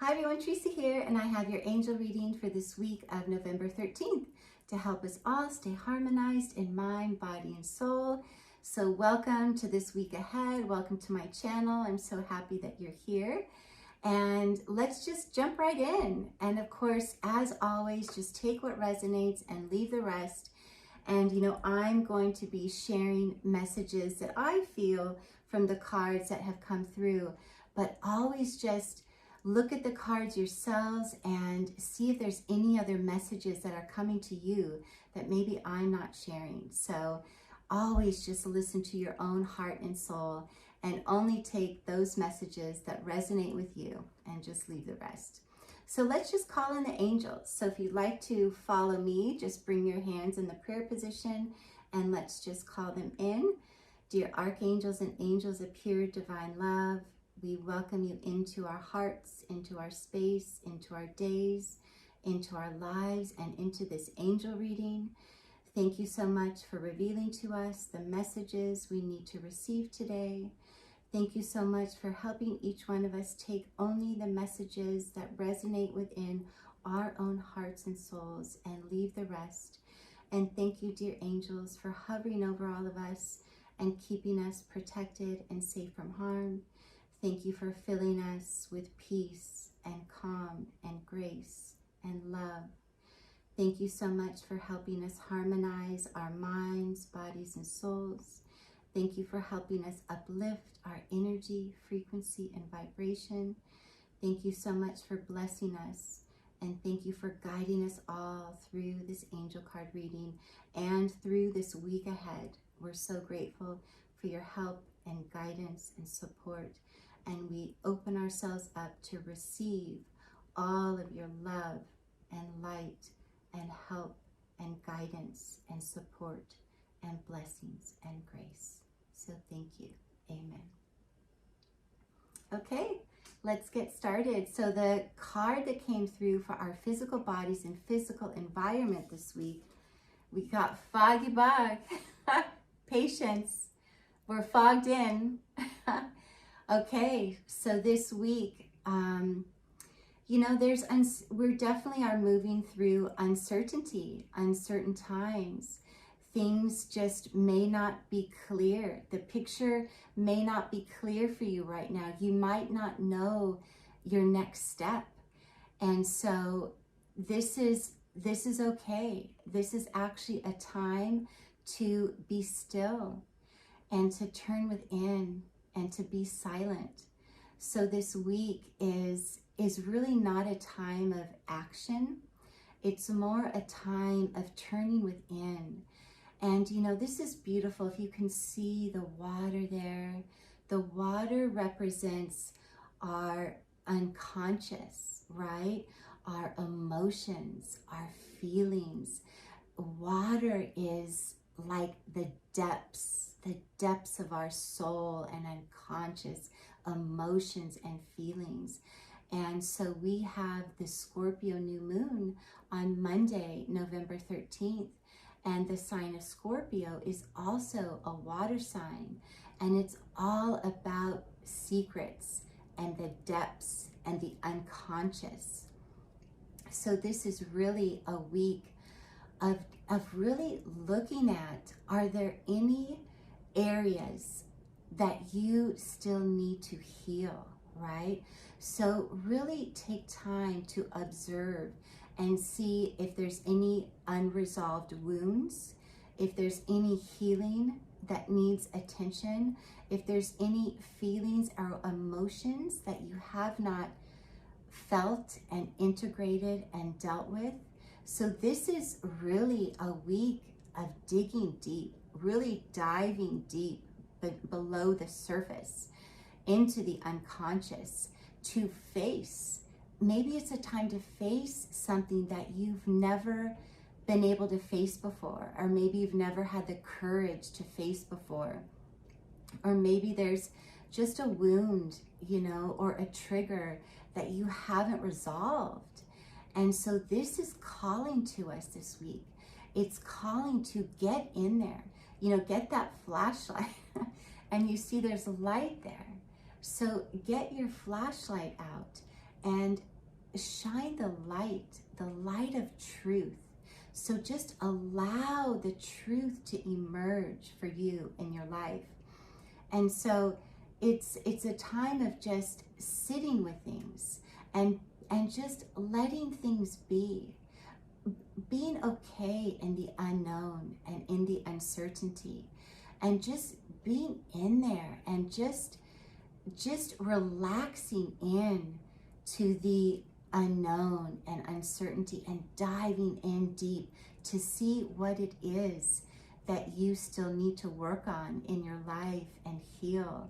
Hi everyone, Teresa here, and I have your angel reading for this week of November 13th to help us all stay harmonized in mind, body, and soul. So welcome to this week ahead. Welcome to my channel. I'm so happy that you're here. And let's just jump right in. And of course, as always, just take what resonates and leave the rest. And I'm going to be sharing messages that I feel from the cards that have come through, but always just look at the cards yourselves and see if there's any other messages that are coming to you that maybe I'm not sharing. So always just listen to your own heart and soul and only take those messages that resonate with you and just leave the rest. So let's just call in the angels. So if you'd like to follow me, just bring your hands in the prayer position and let's just call them in. Dear archangels and angels of pure divine love, we welcome you into our hearts, into our space, into our days, into our lives, and into this angel reading. Thank you so much for revealing to us the messages we need to receive today. Thank you so much for helping each one of us take only the messages that resonate within our own hearts and souls and leave the rest. And thank you, dear angels, for hovering over all of us and keeping us protected and safe from harm. Thank you for filling us with peace and calm and grace and love. Thank you so much for helping us harmonize our minds, bodies, and souls. Thank you for helping us uplift our energy, frequency, and vibration. Thank you so much for blessing us. And thank you for guiding us all through this angel card reading and through this week ahead. We're so grateful for your help and guidance and support. And we open ourselves up to receive all of your love and light and help and guidance and support and blessings and grace. So thank you. Amen. Okay, let's get started. So the card that came through for our physical bodies and physical environment this week, we got Foggy Bug. Patience. We're fogged in. Okay, so this week, we definitely are moving through uncertainty, uncertain times. Things just may not be clear. The picture may not be clear for you right now. You might not know your next step. And so this is okay. This is actually a time to be still and to turn within and to be silent. So this week is really not a time of action. It's more a time of turning within. And this is beautiful. If you can see the water there, the water represents our unconscious, right? Our emotions, our feelings. Water is like the depths of our soul and unconscious emotions and feelings. And so we have the Scorpio new moon on Monday, November 13th. And the sign of Scorpio is also a water sign. And it's all about secrets and the depths and the unconscious. So this is really a week of really looking at, are there any areas that you still need to heal, right? So really take time to observe and see if there's any unresolved wounds, if there's any healing that needs attention, if there's any feelings or emotions that you have not felt and integrated and dealt with. So this is really a week of digging deep, really diving deep below the surface into the unconscious to face. Maybe it's a time to face something that you've never been able to face before, or maybe you've never had the courage to face before, or maybe there's just a wound, or a trigger that you haven't resolved. And so this is calling to us this week. It's calling to get in there, get that flashlight and you see there's a light there. So get your flashlight out and shine the light of truth. So just allow the truth to emerge for you in your life. And so it's a time of just sitting with things and just letting things be, being okay in the unknown and in the uncertainty, and just being in there and just relaxing in to the unknown and uncertainty and diving in deep to see what it is that you still need to work on in your life and heal,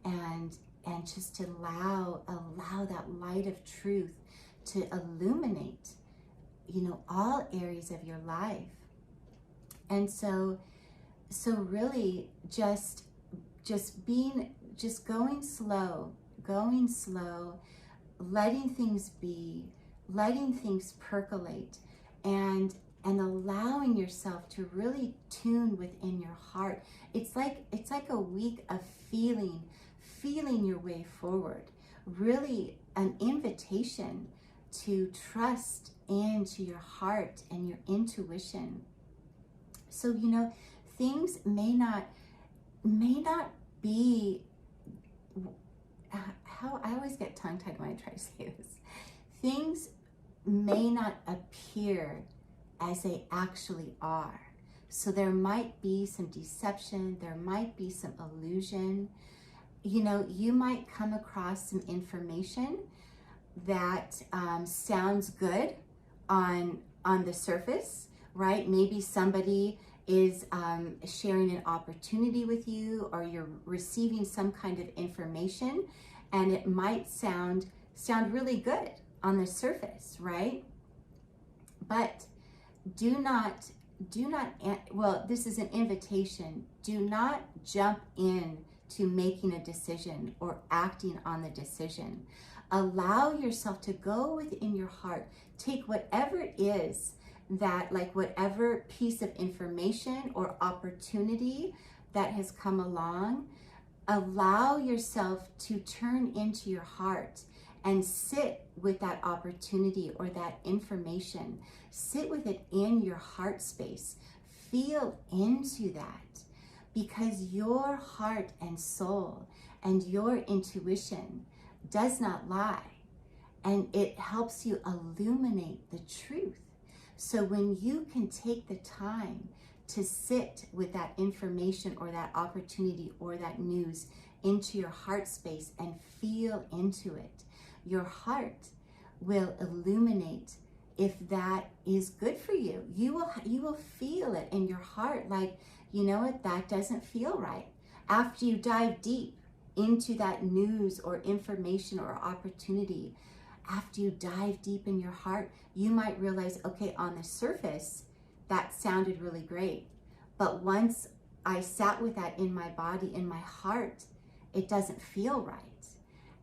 and just allow that light of truth to illuminate, you know, all areas of your life. And so really just going slow, letting things be, letting things percolate, and allowing yourself to really tune within your heart. It's like a week of feeling your way forward. Really an invitation to trust into your heart and your intuition. So, you know, things may not be how I always get tongue-tied when I try to say this. Things may not appear as they actually are. So there might be some deception, there might be some illusion. You know, you might come across some information that sounds good on the surface, right? Maybe somebody is sharing an opportunity with you, or you're receiving some kind of information, and it might sound really good on the surface, right? But do not, well, this is an invitation. Do not jump in to making a decision or acting on the decision. Allow yourself to go within your heart. Take whatever it is that, like whatever piece of information or opportunity that has come along, allow yourself to turn into your heart and sit with that opportunity or that information. Sit with it in your heart space. Feel into that, because your heart and soul and your intuition does not lie, and it helps you illuminate the truth. So when you can take the time to sit with that information or that opportunity or that news into your heart space and feel into it, your heart will illuminate if that is good for you. You will feel it in your heart, like, you know what, that doesn't feel right. After you dive deep into that news or information or opportunity, after you dive deep in your heart, you might realize, okay, on the surface, that sounded really great. But once I sat with that in my body, in my heart, it doesn't feel right.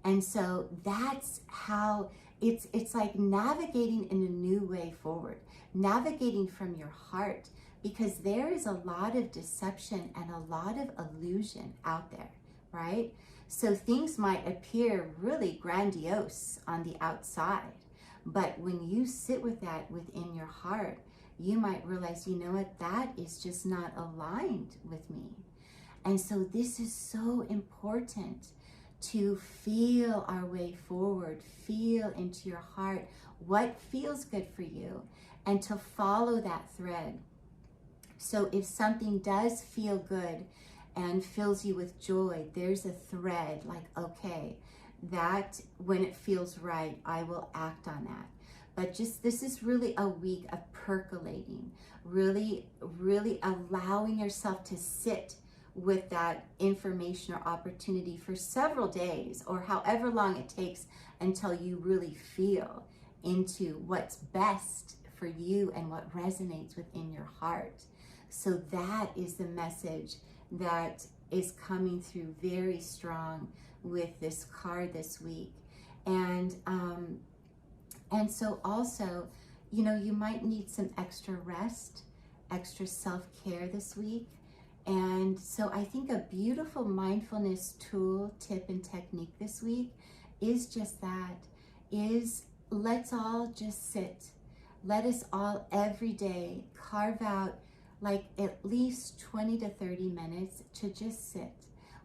And so that's how it's like navigating in a new way forward, navigating from your heart, because there is a lot of deception and a lot of illusion out there, right? So things might appear really grandiose on the outside, but when you sit with that within your heart, you might realize, you know what, that is just not aligned with me. And so this is so important, to feel our way forward, feel into your heart what feels good for you, and to follow that thread. So if something does feel good and fills you with joy, there's a thread, like, okay, that when it feels right, I will act on that. But just, this is really a week of percolating, really allowing yourself to sit with that information or opportunity for several days, or however long it takes, until you really feel into what's best for you and what resonates within your heart. So that is the message that is coming through very strong with this card this week. And so also, you know, you might need some extra rest, extra self-care this week. And so I think a beautiful mindfulness tool, tip, and technique this week is just that, is let's all just sit. Let us all every day carve out like at least 20 to 30 minutes to just sit.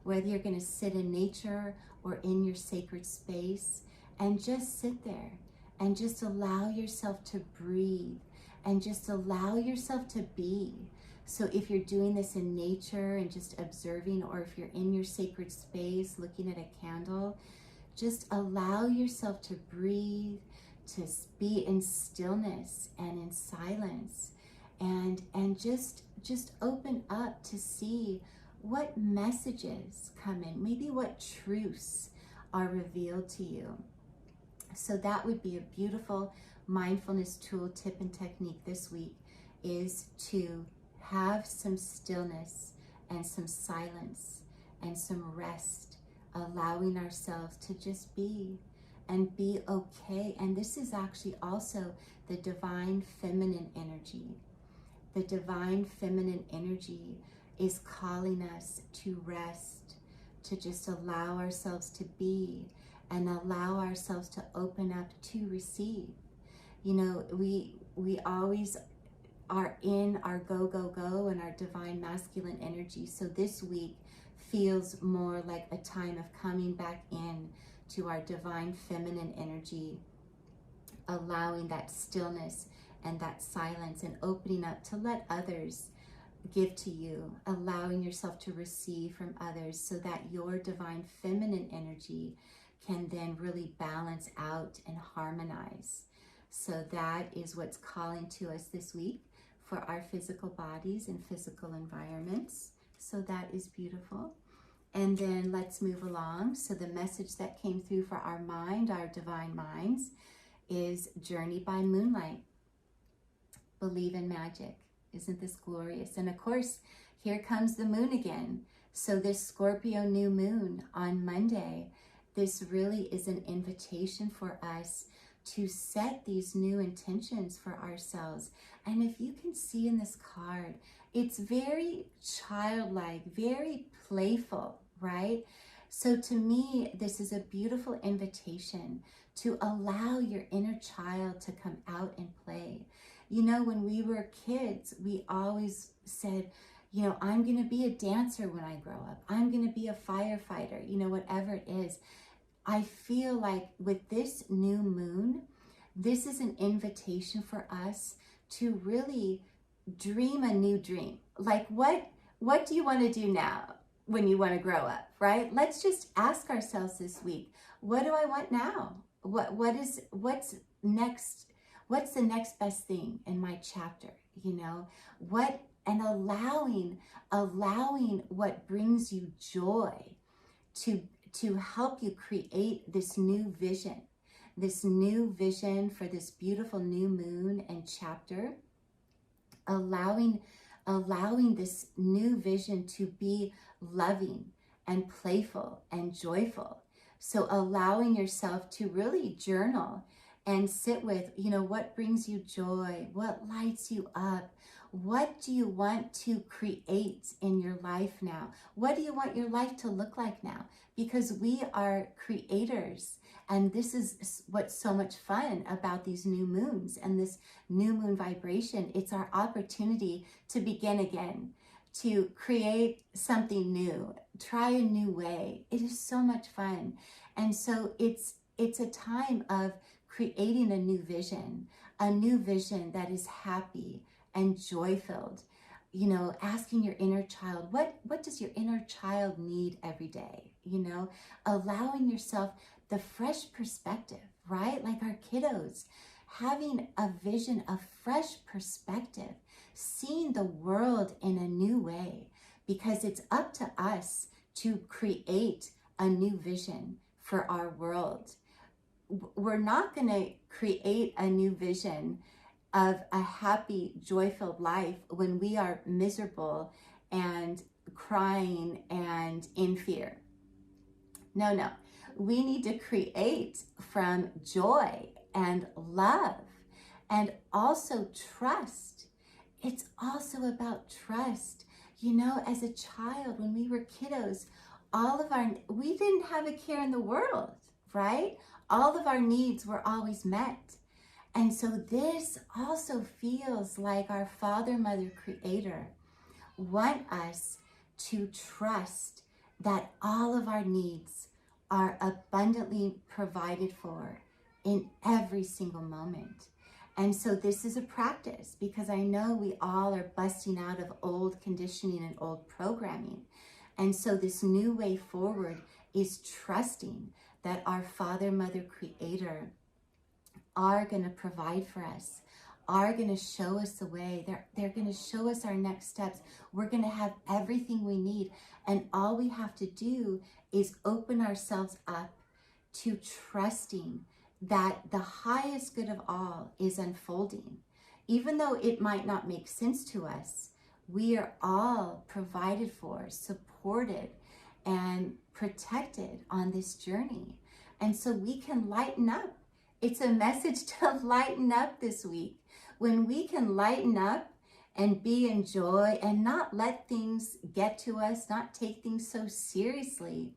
Whether you're going to sit in nature or in your sacred space, and just sit there and just allow yourself to breathe and just allow yourself to be. So if you're doing this in nature and just observing, or if you're in your sacred space looking at a candle, just allow yourself to breathe, to be in stillness and in silence, and just open up to see what messages come in, maybe what truths are revealed to you. So that would be a beautiful mindfulness tool tip and technique this week, is to have some stillness and some silence and some rest, allowing ourselves to just be and be okay. And this is actually also the divine feminine energy. The divine feminine energy is calling us to rest, to just allow ourselves to be and allow ourselves to open up to receive. You know, we always are in our go, go, go and our divine masculine energy. So this week feels more like a time of coming back in to our divine feminine energy, allowing that stillness and that silence and opening up to let others give to you, allowing yourself to receive from others so that your divine feminine energy can then really balance out and harmonize. So that is what's calling to us this week for our physical bodies and physical environments. So that is beautiful. And then let's move along. So the message that came through for our mind, our divine minds, is Journey by Moonlight. Believe in magic. Isn't this glorious? And of course, here comes the moon again. So this Scorpio new moon on Monday, this really is an invitation for us to set these new intentions for ourselves. And if you can see in this card, it's very childlike, very playful, right? So to me, this is a beautiful invitation to allow your inner child to come out and play. You know, when we were kids, we always said, you know, I'm going to be a dancer when I grow up. I'm going to be a firefighter, you know, whatever it is. I feel like with this new moon, this is an invitation for us to really dream a new dream. Like what do you want to do now when you want to grow up, right? Let's just ask ourselves this week, what do I want now? What's next? What's the next best thing in my chapter? You know, and allowing what brings you joy to help you create this new vision for this beautiful new moon and chapter, allowing this new vision to be loving and playful and joyful. So allowing yourself to really journal and sit with, you know, what brings you joy, what lights you up, what do you want to create in your life now? What do you want your life to look like now? Because we are creators, and this is what's so much fun about these new moons and this new moon vibration. It's our opportunity to begin again, to create something new, try a new way. It is so much fun. And so it's a time of creating a new vision that is happy and joy-filled. You know, asking your inner child, what does your inner child need every day? You know, allowing yourself the fresh perspective, right? Like our kiddos, having a vision of fresh perspective, seeing the world in a new way, because it's up to us to create a new vision for our world. We're not going to create a new vision of a happy, joy-filled life when we are miserable and crying and in fear. No. We need to create from joy and love and also trust. It's also about trust. You know, as a child, when we were kiddos, we didn't have a care in the world, right? All of our needs were always met. And so this also feels like our Father, Mother, Creator want us to trust that all of our needs are abundantly provided for in every single moment. And so this is a practice, because I know we all are busting out of old conditioning and old programming. And so this new way forward is trusting that our Father, Mother, Creator are going to provide for us, are going to show us the way. They're going to show us our next steps. We're going to have everything we need. And all we have to do is open ourselves up to trusting that the highest good of all is unfolding. Even though it might not make sense to us, we are all provided for, supported, and protected on this journey. And so we can lighten up. It's a message to lighten up this week. When we can lighten up and be in joy and not let things get to us, not take things so seriously,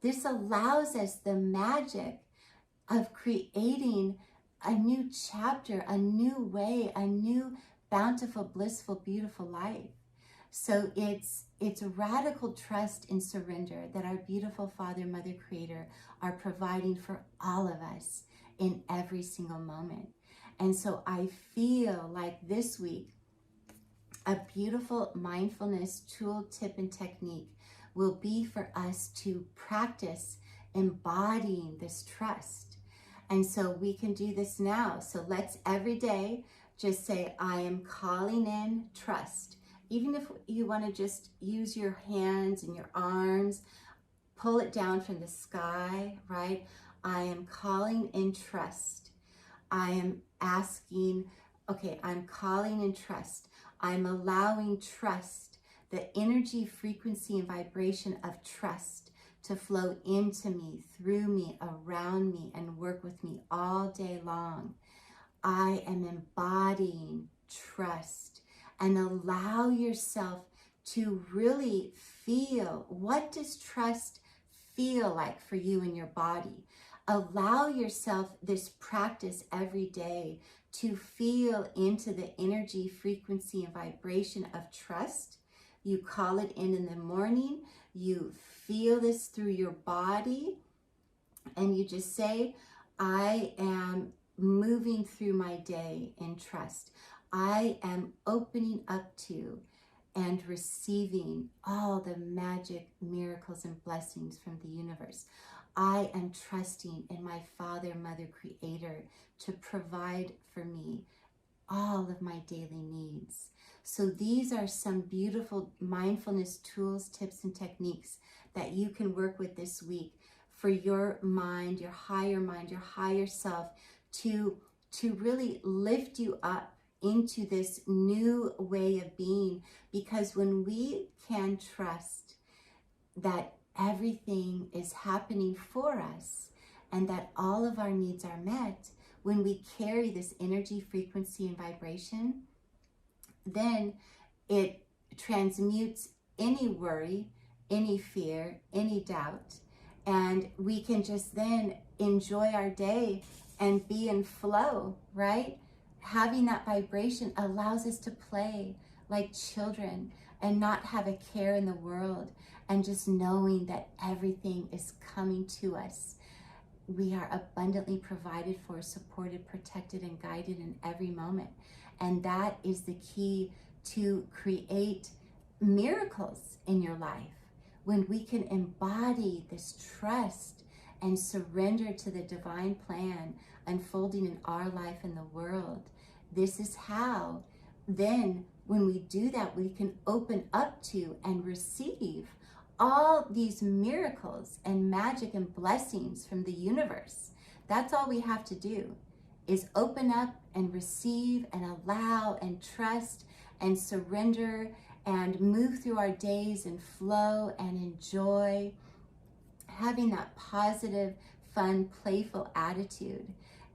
this allows us the magic of creating a new chapter, a new way, a new bountiful, blissful, beautiful life. So it's radical trust and surrender that our beautiful Father, Mother, Creator are providing for all of us in every single moment. And so I feel like this week, a beautiful mindfulness tool, tip, and technique will be for us to practice embodying this trust. And so we can do this now. So let's every day just say, I am calling in trust. Even if you want to just use your hands and your arms, pull it down from the sky, right? I am calling in trust. I am asking, okay, I'm calling in trust. I'm allowing trust, the energy, frequency, and vibration of trust to flow into me, through me, around me, and work with me all day long. I am embodying trust. And allow yourself to really feel, what does trust feel like for you in your body? Allow yourself this practice every day to feel into the energy, frequency, and vibration of trust. You call it in the morning. You feel this through your body. And you just say, I am moving through my day in trust. I am opening up to and receiving all the magic, miracles, and blessings from the universe. I am trusting in my Father, Mother, Creator to provide for me all of my daily needs. So these are some beautiful mindfulness tools, tips, and techniques that you can work with this week for your mind, your higher self, to really lift you up into this new way of being. Because when we can trust that everything is happening for us and that all of our needs are met, when we carry this energy, frequency, and vibration, then it transmutes any worry, any fear, any doubt, and we can just then enjoy our day and be in flow, right? Having that vibration allows us to play like children and not have a care in the world, and just knowing that everything is coming to us. We are abundantly provided for, supported, protected, and guided in every moment. And that is the key to create miracles in your life. When we can embody this trust and surrender to the divine plan unfolding in our life and the world, this is how then when we do that, we can open up to and receive all these miracles and magic and blessings from the universe. That's all we have to do, is open up and receive and allow and trust and surrender and move through our days in flow and enjoy, having that positive, fun, playful attitude.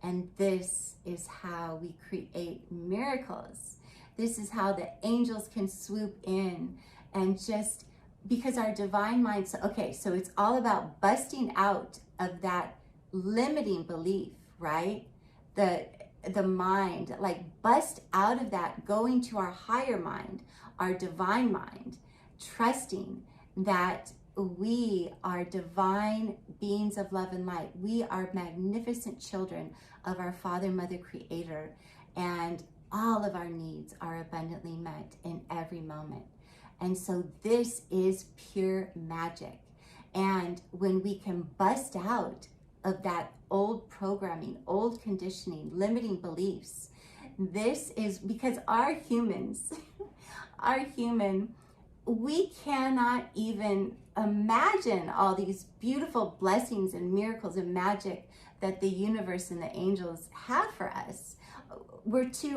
And this is how we create miracles. This is how the angels can swoop in and just, because our divine mind, so it's all about busting out of that limiting belief, right? The mind, like bust out of that, going to our higher mind, our divine mind, trusting that we are divine beings of love and light. We are magnificent children of our Father, Mother, Creator, and all of our needs are abundantly met in every moment. And so this is pure magic. And when we can bust out of that old programming, old conditioning, limiting beliefs, this is because our humans, we cannot even imagine all these beautiful blessings and miracles and magic that the universe and the angels have for us.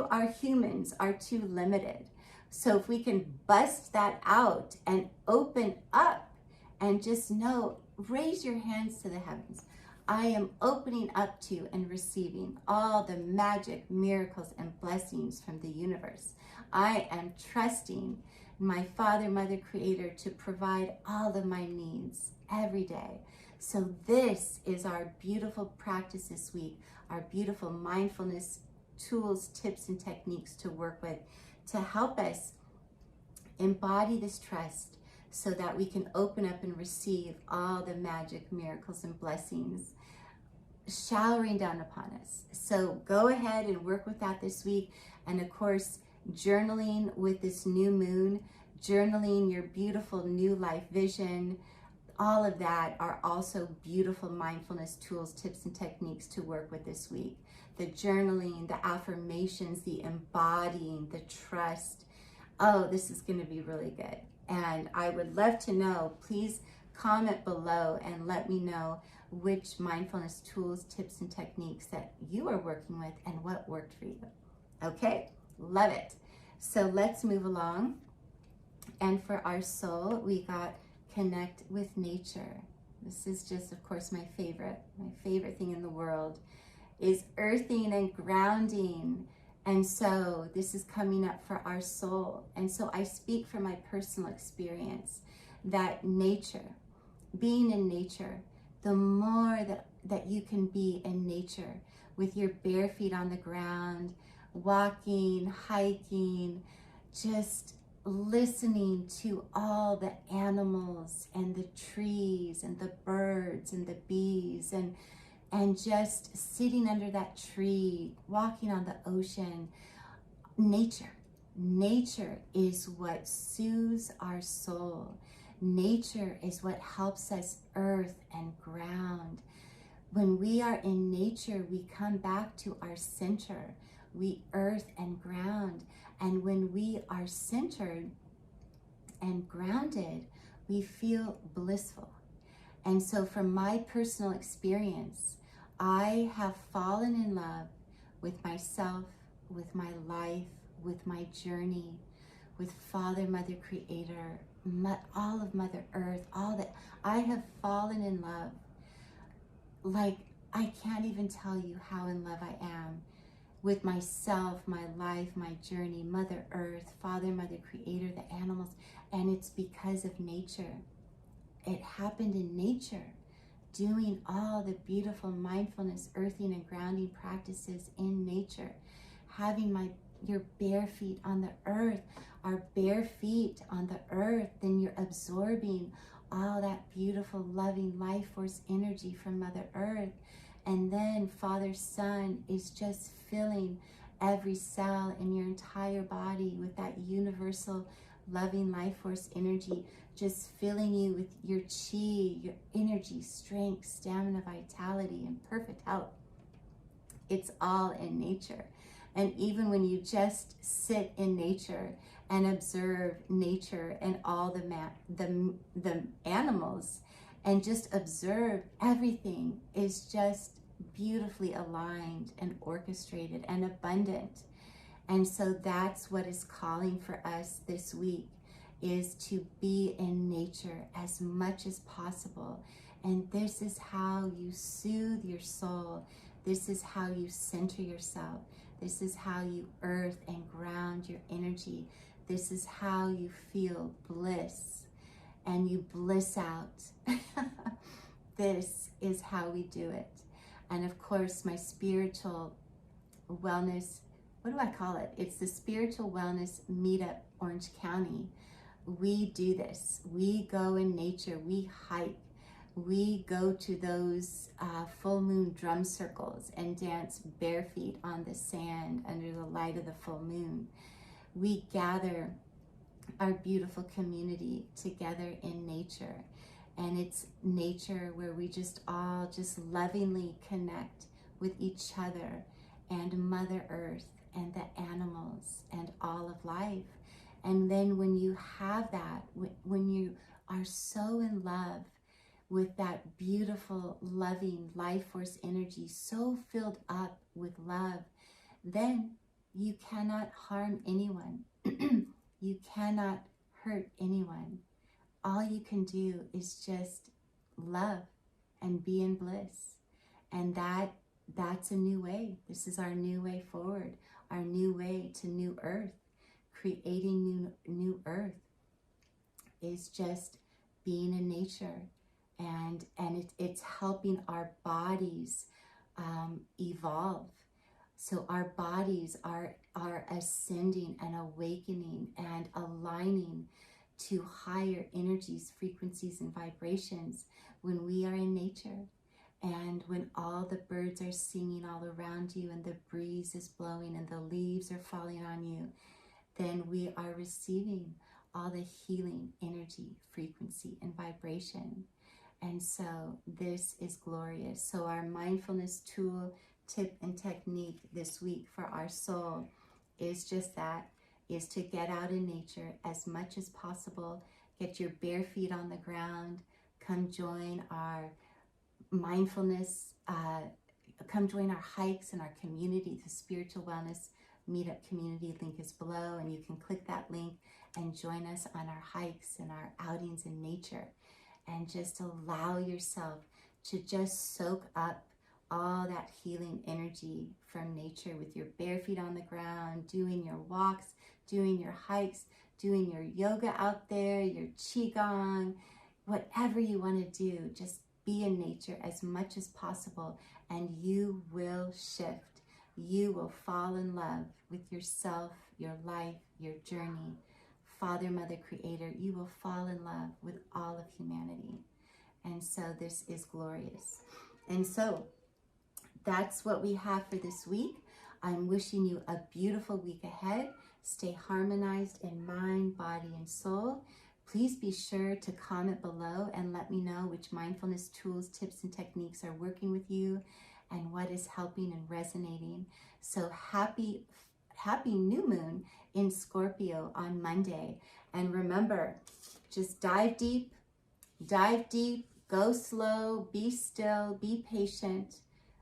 Our humans are too limited. So if we can bust that out and open up and just know, raise your hands to the heavens. I am opening up to and receiving all the magic, miracles, and blessings from the universe. I am trusting my Father, Mother, Creator to provide all of my needs every day. So this is our beautiful practice this week, our beautiful mindfulness tools, tips, and techniques to work with to help us embody this trust so that we can open up and receive all the magic, miracles, and blessings showering down upon us. So go ahead and work with that this week. And of course, journaling with this new moon, journaling your beautiful new life vision, all of that are also beautiful mindfulness tools, tips, and techniques to work with this week. The journaling, the affirmations, the embodying, the trust. Oh, this is going to be really good. And I would love to know, please comment below and let me know which mindfulness tools, tips, and techniques that you are working with and what worked for you. Okay, love it. So let's move along. And for our soul, we got connect with nature. This is just, of course, my favorite thing in the world is earthing and grounding. And so this is coming up for our soul. And so I speak from my personal experience that nature, being in nature, the more that you can be in nature with your bare feet on the ground, walking, hiking, just listening to all the animals and the trees and the birds and the bees and just sitting under that tree, walking on the ocean. Nature is what soothes our soul. Nature is what helps us earth and ground. When we are in nature, we come back to our center. We earth and ground. And when we are centered and grounded, we feel blissful. And so from my personal experience, I have fallen in love with myself, with my life, with my journey, with Father, Mother, Creator, all of Mother Earth, all that. I have fallen in love. Like, I can't even tell you how in love I am with myself, my life, my journey, Mother Earth, Father, Mother, Creator, the animals. And it's because of nature. It happened in nature, doing all the beautiful mindfulness, earthing, and grounding practices in nature, having your bare feet on the earth, our bare feet on the earth, then you're absorbing all that beautiful, loving life force energy from Mother Earth. And then Father Sun is just filling every cell in your entire body with that universal loving life force energy, just filling you with your chi, your energy, strength, stamina, vitality, and perfect health. It's all in nature. And even when you just sit in nature and observe nature and all the animals and just observe, everything is just beautifully aligned and orchestrated and abundant. And so that's what is calling for us this week, is to be in nature as much as possible. And this is how you soothe your soul. This is how you center yourself. This is how you earth and ground your energy. This is how you feel bliss and you bliss out. This is how we do it. And of course, my spiritual wellness, what do I call it? It's the Spiritual Wellness Meetup Orange County. We do this. We go in nature, we hike, we go to those full moon drum circles and dance bare feet on the sand under the light of the full moon. We gather our beautiful community together in nature, and it's nature where we just all just lovingly connect with each other and Mother Earth and the animals and all of life. And then when you have that, when you are so in love with that beautiful, loving life force energy, so filled up with love, then you cannot harm anyone. You cannot hurt anyone. All you can do is just love and be in bliss. And that's a new way. This is our new way forward, our new way to new earth. Creating new earth is just being in nature, and it's helping our bodies evolve. So our bodies are ascending and awakening and aligning to higher energies, frequencies, and vibrations when we are in nature. And when all the birds are singing all around you and the breeze is blowing and the leaves are falling on you, then we are receiving all the healing energy, frequency, and vibration. And so this is glorious. So our mindfulness tool, tip, and technique this week for our soul is just that, is to get out in nature as much as possible. Get your bare feet on the ground. Come join our mindfulness, come join our hikes and our community, the Spiritual Wellness Meetup Community link is below, and you can click that link and join us on our hikes and our outings in nature, and just allow yourself to just soak up all that healing energy from nature with your bare feet on the ground, doing your walks, doing your hikes, doing your yoga out there, your qigong, whatever you want to do. Just be in nature as much as possible, and you will shift. You will fall in love with yourself, your life, your journey. Father, Mother, Creator, you will fall in love with all of humanity. And so this is glorious. And so that's what we have for this week. I'm wishing you a beautiful week ahead. Stay harmonized in mind, body, and soul. Please be sure to comment below and let me know which mindfulness tools, tips, and techniques are working with you and what is helping and resonating. So happy new moon in Scorpio on Monday. And remember, just dive deep, go slow, be still, be patient.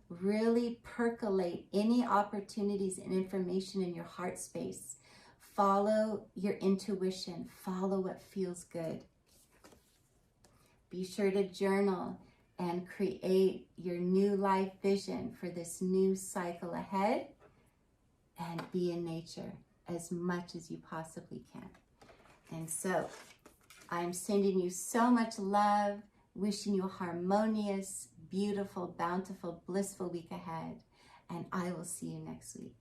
Really percolate any opportunities and information in your heart space. Follow your intuition. Follow what feels good. Be sure to journal and create your new life vision for this new cycle ahead, and be in nature as much as you possibly can. And so I'm sending you so much love, wishing you a harmonious, beautiful, bountiful, blissful week ahead, and I will see you next week.